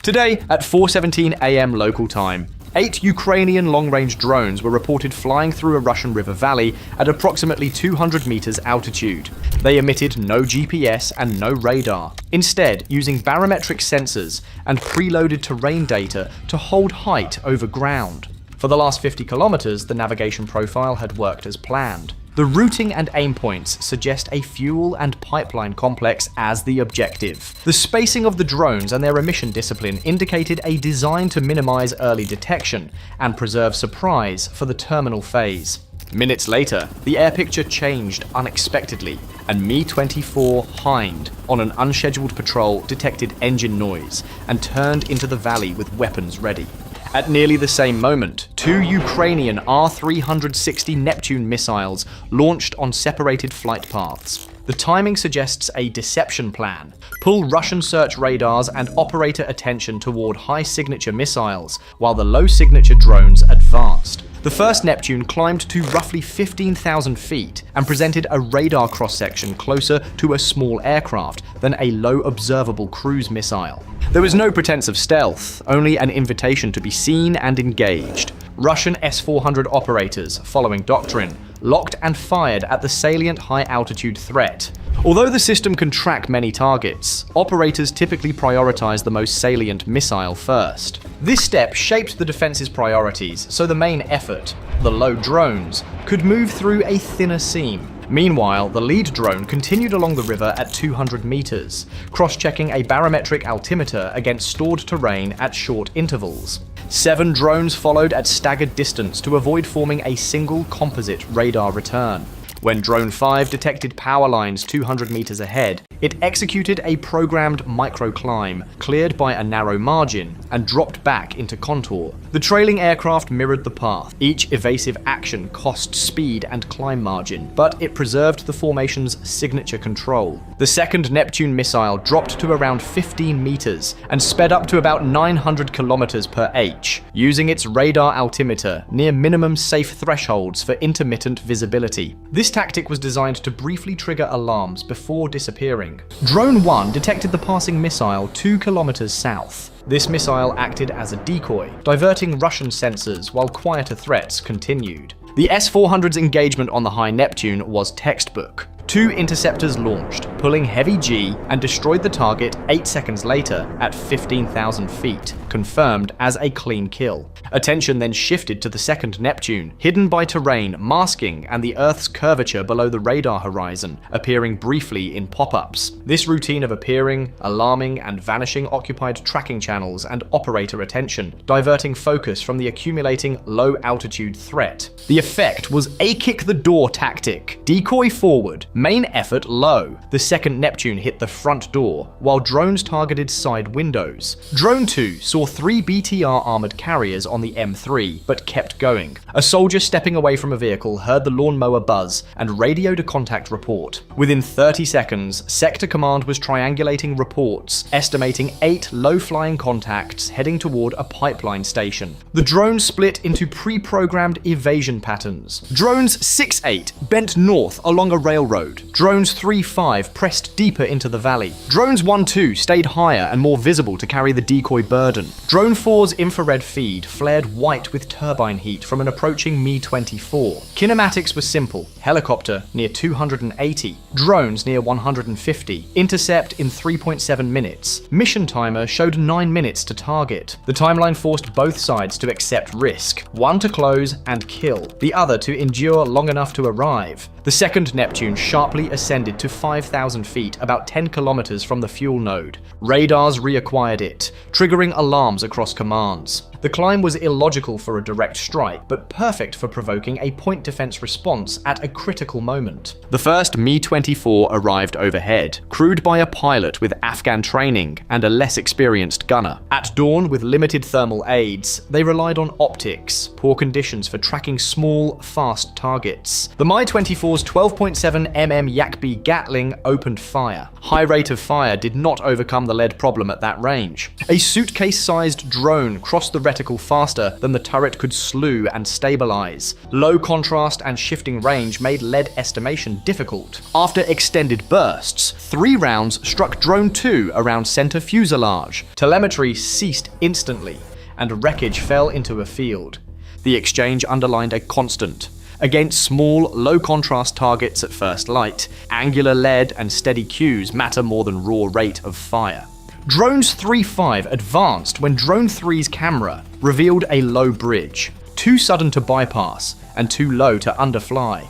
Today, at 4:17 a.m. local time, 8 Ukrainian long-range drones were reported flying through a Russian river valley at approximately 200 meters altitude. They emitted no GPS and no radar, instead using barometric sensors and preloaded terrain data to hold height over ground. For the last 50 kilometers, the navigation profile had worked as planned. The routing and aim points suggest a fuel and pipeline complex as the objective. The spacing of the drones and their emission discipline indicated a design to minimize early detection and preserve surprise for the terminal phase. Minutes later, the air picture changed unexpectedly, and Mi-24 Hind, on an unscheduled patrol, detected engine noise and turned into the valley with weapons ready. At nearly the same moment, 2 Ukrainian R-360 Neptune missiles launched on separated flight paths. The timing suggests a deception plan. Pull Russian search radars and operator attention toward high-signature missiles, while the low-signature drones advanced. The first Neptune climbed to roughly 15,000 feet and presented a radar cross-section closer to a small aircraft than a low observable cruise missile. There was no pretense of stealth, only an invitation to be seen and engaged. Russian S-400 operators, following doctrine, locked and fired at the salient high-altitude threat. Although the system can track many targets, operators typically prioritize the most salient missile first. This step shaped the defense's priorities, so the main effort, the low drones, could move through a thinner seam. Meanwhile, the lead drone continued along the river at 200 meters, cross-checking a barometric altimeter against stored terrain at short intervals. 7 drones followed at staggered distance to avoid forming a single composite radar return. When Drone 5 detected power lines 200 meters ahead, it executed a programmed microclimb, cleared by a narrow margin, and dropped back into contour. The trailing aircraft mirrored the path. Each evasive action cost speed and climb margin, but it preserved the formation's signature control. The second Neptune missile dropped to around 15 meters and sped up to about 900 kilometers per h, using its radar altimeter near minimum safe thresholds for intermittent visibility. This tactic was designed to briefly trigger alarms before disappearing. Drone 1 detected the passing missile 2 kilometers south. This missile acted as a decoy, diverting Russian sensors while quieter threats continued. The S-400's engagement on the High Neptune was textbook. 2 interceptors launched, pulling heavy G, and destroyed the target 8 seconds later at 15,000 feet, confirmed as a clean kill. Attention then shifted to the second Neptune, hidden by terrain, masking, and the Earth's curvature below the radar horizon, appearing briefly in pop-ups. This routine of appearing, alarming, and vanishing occupied tracking channels and operator attention, diverting focus from the accumulating low-altitude threat. The effect was a kick-the-door tactic. Decoy forward, main effort low. The second Neptune hit the front door, while drones targeted side windows. Drone 2 saw 3 BTR armored carriers on the M3, but kept going. A soldier stepping away from a vehicle heard the lawnmower buzz and radioed a contact report. Within 30 seconds, Sector Command was triangulating reports, estimating 8 low-flying contacts heading toward a pipeline station. The drones split into pre-programmed evasion patterns. Drones 6-8 bent north along a railroad. Drones 3-5 pressed deeper into the valley. Drones 1-2 stayed higher and more visible to carry the decoy burden. Drone 4's infrared feed flared white with turbine heat from an approaching Mi-24. Kinematics were simple. Helicopter near 280, drones near 150, intercept in 3.7 minutes. Mission timer showed 9 minutes to target. The timeline forced both sides to accept risk, one to close and kill, the other to endure long enough to arrive. The second Neptune sharply ascended to 5,000 feet, about 10 kilometers from the fuel node. Radars reacquired it, triggering alarms across commands. The climb was illogical for a direct strike, but perfect for provoking a point defense response at a critical moment. The first Mi-24 arrived overhead, crewed by a pilot with Afghan training and a less experienced gunner. At dawn, with limited thermal aids, they relied on optics, poor conditions for tracking small, fast targets. The Mi-24's More's 12.7 mm Yak-B Gatling opened fire. High rate of fire did not overcome the lead problem at that range. A suitcase-sized drone crossed the reticle faster than the turret could slew and stabilize. Low contrast and shifting range made lead estimation difficult. After extended bursts, 3 rounds struck Drone 2 around center fuselage. Telemetry ceased instantly, and wreckage fell into a field. The exchange underlined a constant. Against small, low-contrast targets at first light, angular lead and steady cues matter more than raw rate of fire. Drones 3-5 advanced when Drone 3's camera revealed a low bridge, too sudden to bypass and too low to underfly.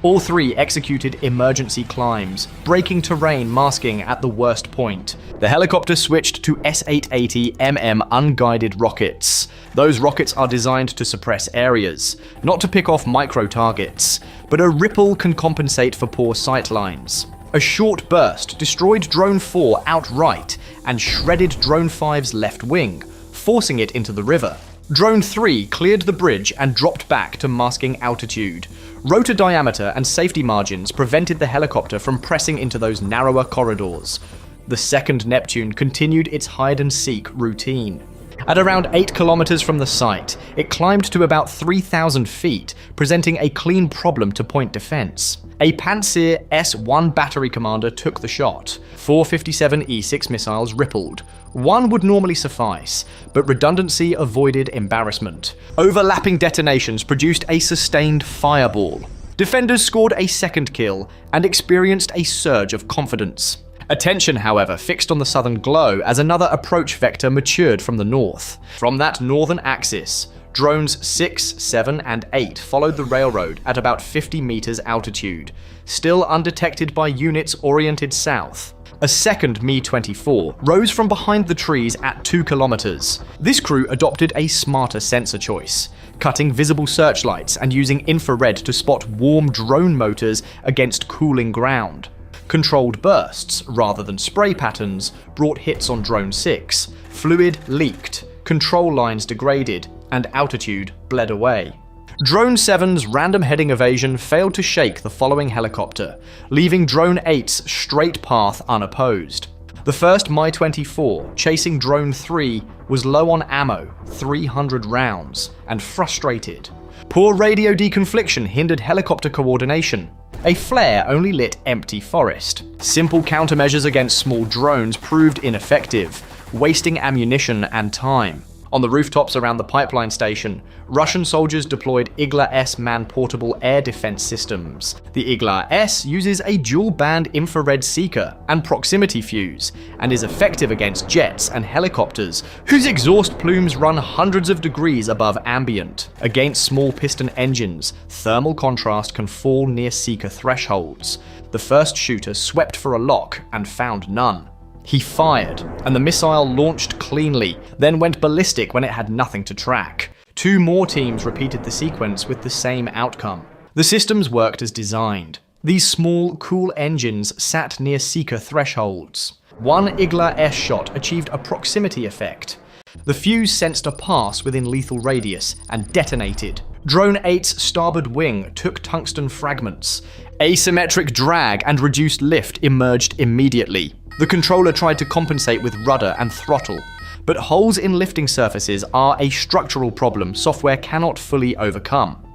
All 3 executed emergency climbs, breaking terrain masking at the worst point. The helicopter switched to S-880mm unguided rockets. Those rockets are designed to suppress areas, not to pick off micro-targets, but a ripple can compensate for poor sightlines. A short burst destroyed Drone 4 outright and shredded Drone 5's left wing, forcing it into the river. Drone 3 cleared the bridge and dropped back to masking altitude. Rotor diameter and safety margins prevented the helicopter from pressing into those narrower corridors. The second Neptune continued its hide-and-seek routine. At around 8 kilometers from the site, it climbed to about 3,000 feet, presenting a clean problem to point defense. A Pantsir S-1 battery commander took the shot. 4 57E6 missiles rippled. 1 would normally suffice, but redundancy avoided embarrassment. Overlapping detonations produced a sustained fireball. Defenders scored a second kill and experienced a surge of confidence. Attention, however, fixed on the southern glow as another approach vector matured from the north. From that northern axis, drones 6, 7, and 8 followed the railroad at about 50 meters altitude, still undetected by units oriented south. A second Mi-24 rose from behind the trees at 2 kilometers. This crew adopted a smarter sensor choice, cutting visible searchlights and using infrared to spot warm drone motors against cooling ground. Controlled bursts, rather than spray patterns, brought hits on Drone 6. Fluid leaked, control lines degraded, and altitude bled away. Drone 7's random heading evasion failed to shake the following helicopter, leaving Drone 8's straight path unopposed. The first Mi-24, chasing Drone 3, was low on ammo, 300 rounds, and frustrated. Poor radio deconfliction hindered helicopter coordination. A flare only lit empty forest. Simple countermeasures against small drones proved ineffective, wasting ammunition and time. On the rooftops around the pipeline station, Russian soldiers deployed Igla-S man-portable air defense systems. The Igla-S uses a dual-band infrared seeker and proximity fuse, and is effective against jets and helicopters, whose exhaust plumes run hundreds of degrees above ambient. Against small piston engines, thermal contrast can fall near seeker thresholds. The first shooter swept for a lock and found none. He fired, and the missile launched cleanly, then went ballistic when it had nothing to track. 2 more teams repeated the sequence with the same outcome. The systems worked as designed. These small, cool engines sat near seeker thresholds. 1 Igla-S shot achieved a proximity effect. The fuse sensed a pass within lethal radius and detonated. Drone 8's starboard wing took tungsten fragments. Asymmetric drag and reduced lift emerged immediately. The controller tried to compensate with rudder and throttle, but holes in lifting surfaces are a structural problem software cannot fully overcome.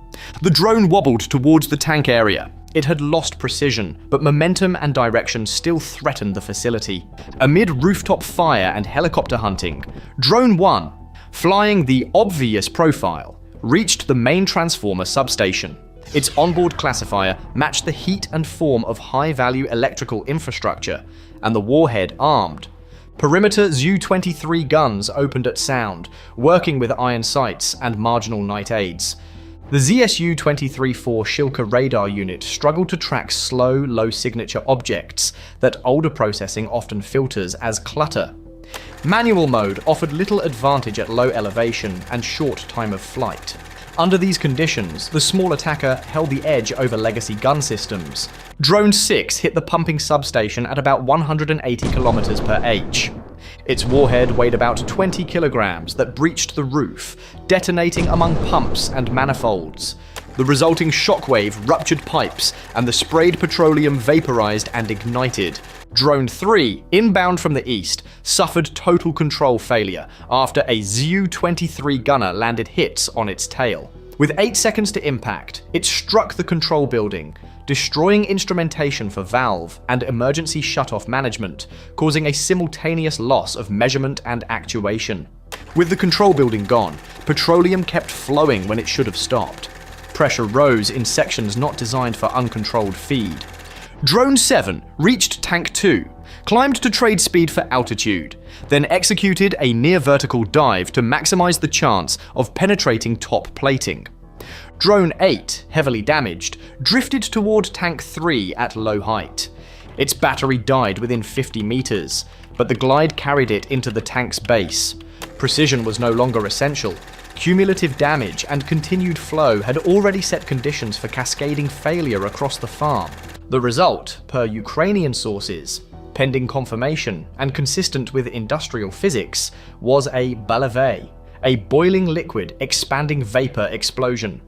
The drone wobbled towards the tank area. It had lost precision, but momentum and direction still threatened the facility. Amid rooftop fire and helicopter hunting, Drone 1, flying the obvious profile, reached the main transformer substation. Its onboard classifier matched the heat and form of high-value electrical infrastructure, and the warhead armed. Perimeter Zu-23 guns opened at sound, working with iron sights and marginal night aids. The ZSU-23-4 Shilka radar unit struggled to track slow, low-signature objects that older processing often filters as clutter. Manual mode offered little advantage at low elevation and short time of flight. Under these conditions, the small attacker held the edge over legacy gun systems. Drone 6 hit the pumping substation at about 180 km per h. Its warhead weighed about 20 kilograms that breached the roof, detonating among pumps and manifolds. The resulting shockwave ruptured pipes, and the sprayed petroleum vaporized and ignited. Drone 3, inbound from the east, suffered total control failure after a Zu-23 gunner landed hits on its tail. With 8 seconds to impact, it struck the control building, destroying instrumentation for valve and emergency shutoff management, causing a simultaneous loss of measurement and actuation. With the control building gone, petroleum kept flowing when it should have stopped. Pressure rose in sections not designed for uncontrolled feed. Drone 7 reached Tank 2, climbed to trade speed for altitude, then executed a near-vertical dive to maximize the chance of penetrating top plating. Drone 8, heavily damaged, drifted toward Tank 3 at low height. Its battery died within 50 meters, but the glide carried it into the tank's base. Precision was no longer essential. Cumulative damage and continued flow had already set conditions for cascading failure across the farm. The result, per Ukrainian sources, pending confirmation and consistent with industrial physics, was a balave, a boiling liquid expanding vapor explosion.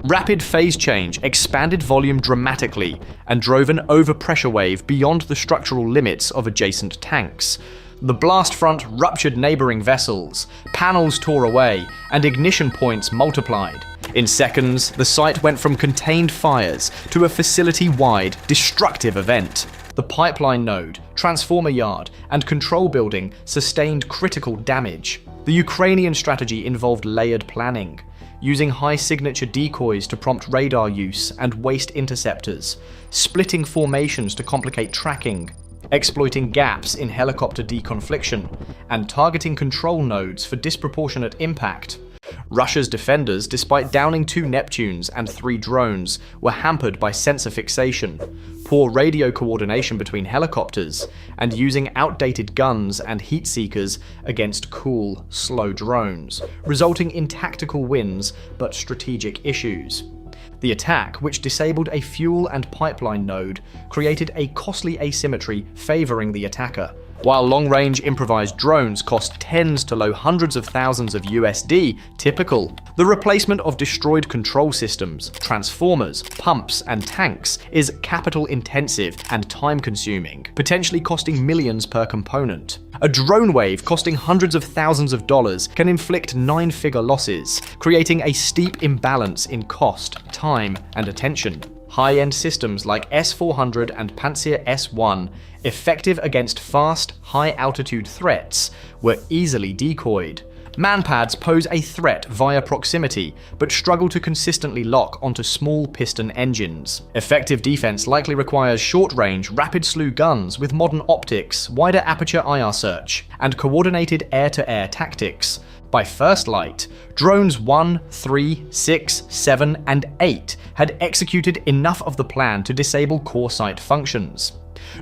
Rapid phase change expanded volume dramatically and drove an overpressure wave beyond the structural limits of adjacent tanks. The blast front ruptured neighboring vessels, panels tore away, and ignition points multiplied. In seconds, the site went from contained fires to a facility-wide, destructive event. The pipeline node, transformer yard, and control building sustained critical damage. The Ukrainian strategy involved layered planning, using high-signature decoys to prompt radar use and waste interceptors, splitting formations to complicate tracking, exploiting gaps in helicopter deconfliction, and targeting control nodes for disproportionate impact. Russia's defenders, despite downing 2 Neptunes and 3 drones, were hampered by sensor fixation, poor radio coordination between helicopters, and using outdated guns and heat seekers against cool, slow drones, resulting in tactical wins but strategic issues. The attack, which disabled a fuel and pipeline node, created a costly asymmetry favoring the attacker. While long-range improvised drones cost tens to low hundreds of thousands of USD, typical, the replacement of destroyed control systems, transformers, pumps, and tanks is capital-intensive and time-consuming, potentially costing millions per component. A drone wave costing hundreds of thousands of dollars can inflict 9-figure losses, creating a steep imbalance in cost, time, and attention. High-end systems like S-400 and Pantsir S-1, effective against fast, high-altitude threats, were easily decoyed. Manpads pose a threat via proximity, but struggle to consistently lock onto small piston engines. Effective defense likely requires short-range, rapid-slew guns with modern optics, wider aperture IR search, and coordinated air-to-air tactics. By first light, drones 1, 3, 6, 7, and 8 had executed enough of the plan to disable core site functions.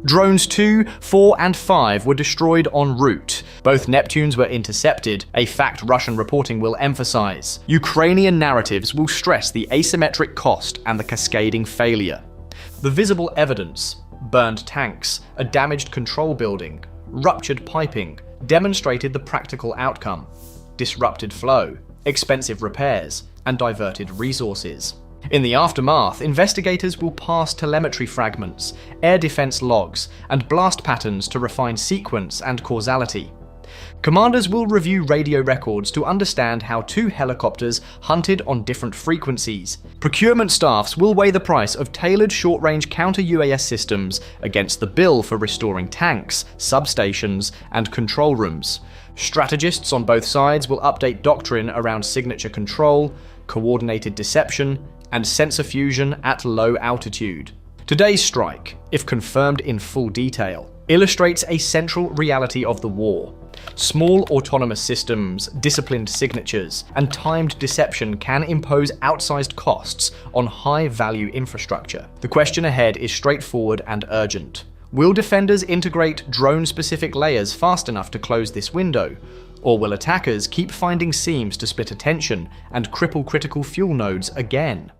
Drones 2, 4, and 5 were destroyed en route. Both Neptunes were intercepted, a fact Russian reporting will emphasize. Ukrainian narratives will stress the asymmetric cost and the cascading failure. The visible evidence, burned tanks, a damaged control building, ruptured piping, demonstrated the practical outcome: disrupted flow, expensive repairs, and diverted resources. In the aftermath, investigators will parse telemetry fragments, air defense logs, and blast patterns to refine sequence and causality. Commanders will review radio records to understand how 2 helicopters hunted on different frequencies. Procurement staffs will weigh the price of tailored short-range counter-UAS systems against the bill for restoring tanks, substations, and control rooms. Strategists on both sides will update doctrine around signature control, coordinated deception, and sensor fusion at low altitude. Today's strike, if confirmed in full detail, illustrates a central reality of the war. Small autonomous systems, disciplined signatures, and timed deception can impose outsized costs on high-value infrastructure. The question ahead is straightforward and urgent. Will defenders integrate drone-specific layers fast enough to close this window? Or will attackers keep finding seams to split attention and cripple critical fuel nodes again?